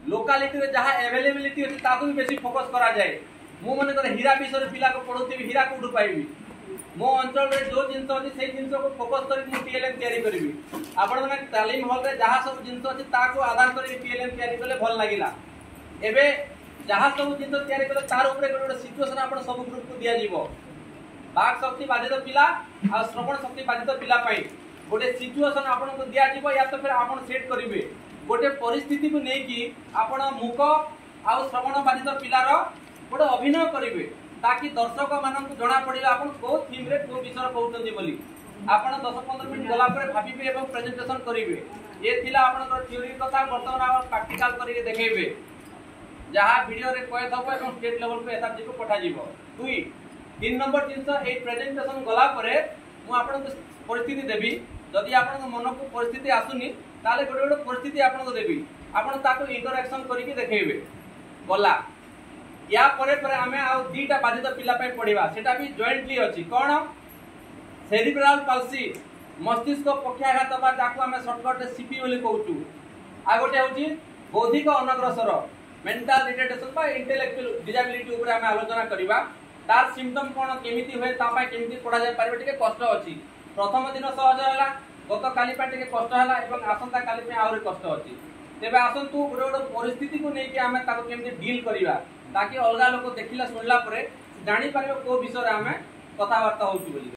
Locality रे जहाँ availability अच्छी ताकू भी बेसी फोकस करा जाए। मु मन कर हीरा विषय पिला को पढ़ुथि हीरा कोठु पाइबी मो अंचल रे जो जिंस अछि सेही जिंस को फोकस करी मु टीएलएम तयारी करबी। आपण माने तालीम हॉल रे जहाँ सब जिंस अछि ताको आधार करी टीएलएम तयारी करले भल लागिला। एबे जहाँ सब जिंस तयारी करले तार ऊपर गोटे सिचुएशन आपण सब ग्रुप को दिया जीवो। बाक शक्ति बाधित पिला आ श्रवण शक्ति बाधित पिला पई गोटे सिचुएशन आपण को दिया जीवो या तो फिर आपण सेट करिवे गोटे परिस्थिति को नहीं कि आपण मुख आ श्रवण बाधित पिलार गोटे अभिनय करिवे ताकि दर्शक मानक जना पड़िला आपण को थीम रे को विषय कहउछन्ती बोली आपण 10-15 मिनिट गला पर भाबिबे एवं प्रेजेंटेशन करिवे। ये थिला आपण थ्योरी कथा वर्तमान आपण प्रैक्टिकल करिके देखेबे जहाँ वीडियो रे कहे थबो एवं स्टेट लेवल पे एसआरजी को पठा जीवो। 3 नंबर जिंस ए प्रेजेंटेशन गला परे मु आपण परिस्थिति देबी जदि आपण मन को परिस्थिति आसुनी ताले गोटे गोटे परिस्थिति आपण को देबी आपण ताको इंटरैक्शन करिके देखेबे गला या परे परे हमें आ दीटा बाधित पिला पे पढ़िबा सेटा भी जॉइंटली अछि कोन सेरिब्रल पाल्सी मस्तिष्क पक्षाघात बा जाको हमें शॉर्टकट सीपी बोली कहउचू। आ गोटे होची बौद्धिक अनग्रसर मेंटल रिटार्डेशन बा इंटेलेक्चुअल डिसेबिलिटी ऊपर हमें आलोचना करिबा तार सिम्पटम कोन केमिति होय ता पय केमिति पढ़ा जाय पारिबे टिके कष्ट अछि। प्रथम दिन सहज हला गत काली पे टिके कष्ट हला एवं आसंता काली पे आउरी कष्ट अछि। तेबे आसंतु गोटे गोटे परिस्थिति को नेकी हमें ताको केमिति डील करिबा ताकि अलगा लोक देखिला सुनला परे जानि पारिबो को विषय रे हमें कथा वार्ता होउची बोली।